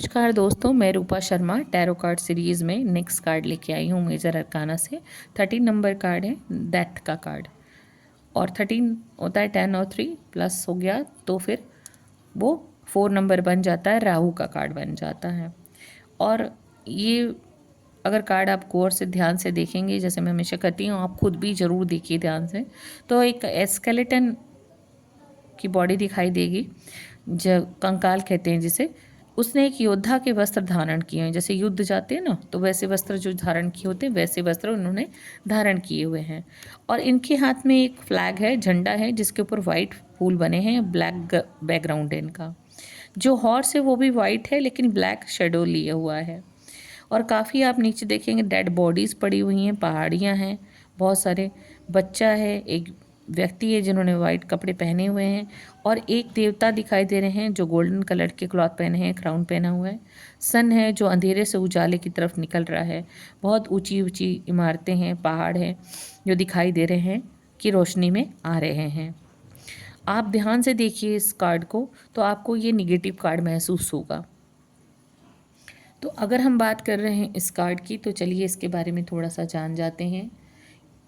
नमस्कार दोस्तों, मैं रूपा शर्मा टैरो कार्ड सीरीज़ में नेक्स्ट कार्ड लेके आई हूँ मेजर अरकाना से। 13 नंबर कार्ड है डेथ का कार्ड, और 13 होता है 10 और 3 प्लस हो गया तो फिर वो 4 नंबर बन जाता है, राहु का कार्ड बन जाता है। और ये अगर कार्ड आप गौर से ध्यान से देखेंगे, जैसे मैं हमेशा कहती हूँ, आप खुद भी ज़रूर देखिए ध्यान से, तो एक स्केलेटन की बॉडी दिखाई देगी, जो कंकाल कहते हैं जिसे। उसने एक योद्धा के वस्त्र धारण किए हैं, जैसे युद्ध जाते हैं ना, तो वैसे वस्त्र जो धारण किए होते हैं वैसे वस्त्र उन्होंने धारण किए हुए हैं। और इनके हाथ में एक फ्लैग है, झंडा है, जिसके ऊपर वाइट फूल बने हैं, ब्लैक बैकग्राउंड है इनका। जो हॉर्स है वो भी वाइट है लेकिन ब्लैक शेडो लिया हुआ है। और काफ़ी आप नीचे देखेंगे डेड बॉडीज़ पड़ी हुई हैं, पहाड़ियाँ हैं, बहुत सारे बच्चा है, एक व्यक्ति है जिन्होंने वाइट कपड़े पहने हुए हैं, और एक देवता दिखाई दे रहे हैं जो गोल्डन कलर के क्लॉथ पहने हैं, क्राउन पहना हुआ है। सन है जो अंधेरे से उजाले की तरफ निकल रहा है। बहुत ऊंची ऊंची इमारतें हैं, पहाड़ हैं जो दिखाई दे रहे हैं कि रोशनी में आ रहे हैं। आप ध्यान से देखिए इस कार्ड को, तो आपको ये निगेटिव कार्ड महसूस होगा। तो अगर हम बात कर रहे हैं इस कार्ड की, तो चलिए इसके बारे में थोड़ा सा जान जाते हैं।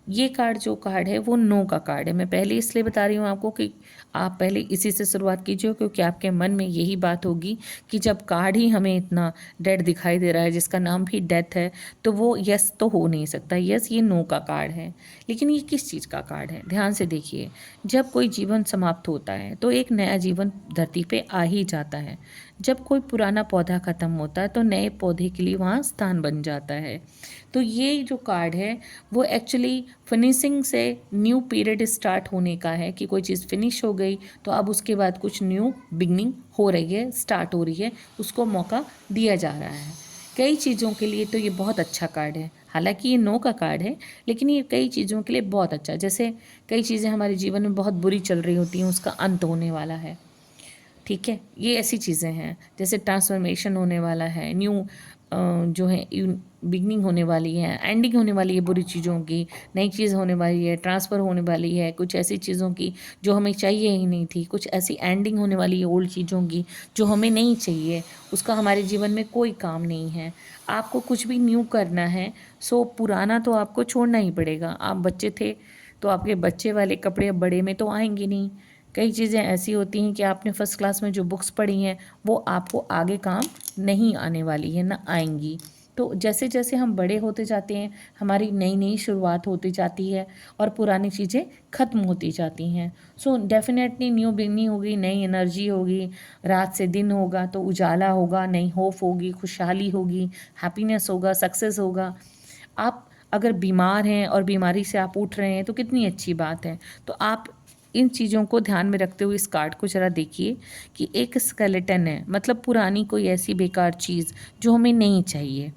ये कार्ड जो कार्ड है वो नो का कार्ड है। मैं पहले इसलिए बता रही हूँ आपको कि आप पहले इसी से शुरुआत कीजिए, क्योंकि आपके मन में यही बात होगी कि जब कार्ड ही हमें इतना डेड दिखाई दे रहा है, जिसका नाम भी डेथ है, तो वो यस तो हो नहीं सकता। यस, ये नो का कार्ड है। लेकिन ये किस चीज़ का कार्ड है, ध्यान से देखिए। जब कोई जीवन समाप्त होता है तो एक नया जीवन धरती पे आ ही जाता है। जब कोई पुराना पौधा ख़त्म होता है तो नए पौधे के लिए वहाँ स्थान बन जाता है। तो ये जो कार्ड है वो एक्चुअली फिनिशिंग से न्यू पीरियड स्टार्ट होने का है, कि कोई चीज़ फिनिश हो गई तो अब उसके बाद कुछ न्यू बिगनिंग हो रही है, स्टार्ट हो रही है, उसको मौका दिया जा रहा है। कई चीज़ों के लिए तो ये बहुत अच्छा कार्ड है। हालांकि ये नो का कार्ड है, लेकिन ये कई चीज़ों के लिए बहुत अच्छा। जैसे कई चीज़ें हमारे जीवन में बहुत बुरी चल रही होती हैं, उसका अंत होने वाला है, ठीक है। ये ऐसी चीज़ें हैं, जैसे ट्रांसफॉर्मेशन होने वाला है, न्यू जो है बिगनिंग होने वाली है, एंडिंग होने वाली है बुरी चीज़ों की, नई चीज़ होने वाली है, ट्रांसफ़र होने वाली है कुछ ऐसी चीज़ों की जो हमें चाहिए ही नहीं थी, कुछ ऐसी एंडिंग होने वाली है ओल्ड चीज़ों की जो हमें नहीं चाहिए, उसका हमारे जीवन में कोई काम नहीं है। आपको कुछ भी न्यू करना है, सो पुराना तो आपको छोड़ना ही पड़ेगा। आप बच्चे थे तो आपके बच्चे वाले कपड़े अब बड़े में तो आएंगे नहीं। कई चीज़ें ऐसी होती हैं कि आपने फर्स्ट क्लास में जो बुक्स पढ़ी हैं वो आपको आगे काम नहीं आने वाली है, ना आएंगी। तो जैसे जैसे हम बड़े होते जाते हैं, हमारी नई नई शुरुआत होती जाती है और पुरानी चीज़ें ख़त्म होती जाती हैं। सो डेफिनेटली न्यू बिगनिंग होगी, नई एनर्जी होगी, रात से दिन होगा तो उजाला होगा, नई होप होगी, खुशहाली होगी, हैप्पीनेस होगा, सक्सेस होगा। आप अगर बीमार हैं और बीमारी से आप उठ रहे हैं तो कितनी अच्छी बात है। तो आप इन चीज़ों को ध्यान में रखते हुए इस कार्ड को ज़रा देखिए कि एक स्केलेटन है, मतलब पुरानी कोई ऐसी बेकार चीज़ जो हमें नहीं चाहिए।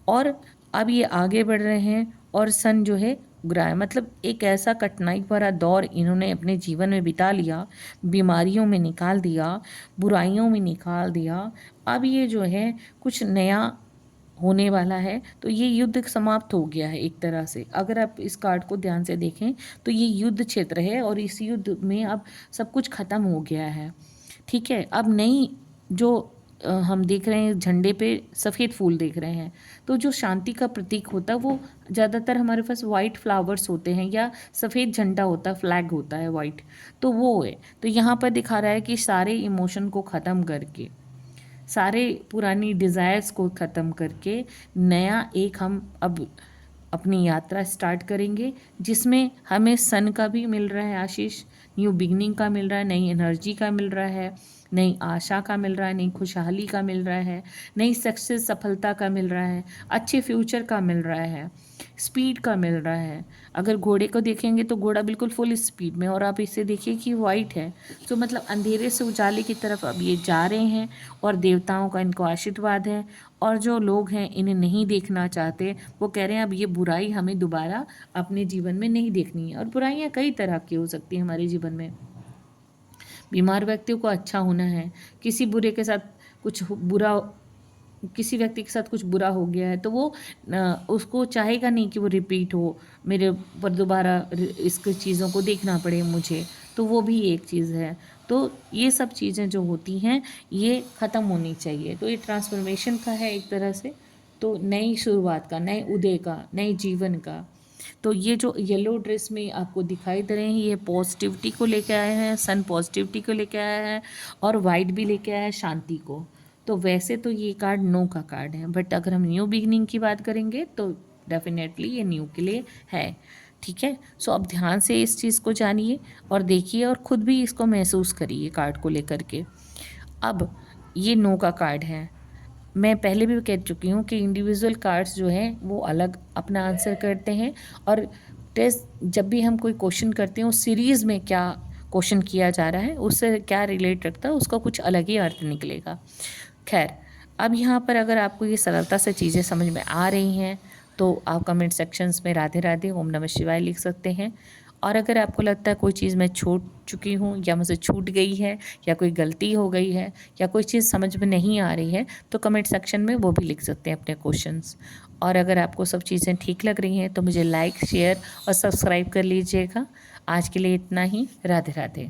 और अब ये आगे बढ़ रहे हैं और सन जो है उग रहा है, मतलब एक ऐसा कठिनाई भरा दौर इन्होंने अपने जीवन में बिता लिया, बीमारियों में निकाल दिया, बुराइयों में निकाल दिया। अब ये जो है कुछ नया होने वाला है, तो ये युद्ध समाप्त हो गया है एक तरह से। अगर आप इस कार्ड को ध्यान से देखें तो ये युद्ध क्षेत्र है और इस युद्ध में अब सब कुछ ख़त्म हो गया है, ठीक है। अब नई जो हम देख रहे हैं झंडे पे सफ़ेद फूल देख रहे हैं, तो जो शांति का प्रतीक होता है वो ज़्यादातर हमारे पास वाइट फ्लावर्स होते हैं या सफ़ेद झंडा होता है, फ्लैग होता है वाइट, तो वो है। तो यहाँ पर दिखा रहा है कि सारे इमोशन को ख़त्म करके, सारे पुरानी डिज़ायर्स को ख़त्म करके नया एक हम अब अपनी यात्रा स्टार्ट करेंगे, जिसमें हमें सन का भी मिल रहा है आशीष, न्यू बिगनिंग का मिल रहा है, नई एनर्जी का मिल रहा है, नई आशा का मिल रहा है, नई खुशहाली का मिल रहा है, नई सक्सेस सफलता का मिल रहा है, अच्छे फ्यूचर का मिल रहा है, स्पीड का मिल रहा है। अगर घोड़े को देखेंगे तो घोड़ा बिल्कुल फुल स्पीड में, और आप इसे देखिए कि वाइट है, तो मतलब अंधेरे से उजाले की तरफ अब ये जा रहे हैं और देवताओं का इनको आशीर्वाद है। और जो लोग हैं इन्हें नहीं देखना चाहते, वो कह रहे हैं अब ये बुराई हमें दोबारा अपने जीवन में नहीं देखनी है। और बुराइयाँ कई तरह की हो सकती हैं हमारे जीवन में। बीमार व्यक्तियों को अच्छा होना है, किसी बुरे के साथ कुछ बुरा, किसी व्यक्ति के साथ कुछ बुरा हो गया है तो वो उसको चाहेगा नहीं कि वो रिपीट हो, मेरे पर दोबारा इसकी चीज़ों को देखना पड़े मुझे, तो वो भी एक चीज़ है। तो ये सब चीज़ें जो होती हैं ये ख़त्म होनी चाहिए। तो ये ट्रांसफॉर्मेशन का है एक तरह से, तो नई शुरुआत का, नए उदय का, नए जीवन का। तो ये जो येलो ड्रेस में आपको दिखाई दे रहे हैं ये पॉजिटिविटी को लेके आए हैं, सन पॉजिटिविटी को लेके आया है, और वाइट भी लेके आया है शांति को। तो वैसे तो ये कार्ड नो का कार्ड है, बट अगर हम न्यू बिगनिंग की बात करेंगे तो डेफिनेटली ये न्यू के लिए है। ठीक है, सो अब ध्यान से इस चीज़ को जानिए और देखिए और ख़ुद भी इसको महसूस करिए कार्ड को लेकर के। अब ये नो का कार्ड है। मैं पहले भी कह चुकी हूँ कि इंडिविजुअल कार्ड्स जो हैं वो अलग अपना आंसर करते हैं, और टेस्ट जब भी हम कोई क्वेश्चन करते हैं उस सीरीज़ में क्या क्वेश्चन किया जा रहा है उससे क्या रिलेट रखता है उसका कुछ अलग ही अर्थ निकलेगा। खैर, अब यहाँ पर अगर आपको ये सरलता से चीज़ें समझ में आ रही हैं तो आप कमेंट सेक्शंस में राधे राधे ओम नमः शिवाय लिख सकते हैं। और अगर आपको लगता है कोई चीज़ मैं छूट चुकी हूँ या मुझसे छूट गई है या कोई गलती हो गई है या कोई चीज़ समझ में नहीं आ रही है तो कमेंट सेक्शन में वो भी लिख सकते हैं अपने क्वेश्चंस। और अगर आपको सब चीज़ें ठीक लग रही हैं तो मुझे लाइक, शेयर और सब्सक्राइब कर लीजिएगा। आज के लिए इतना ही। राधे राधे।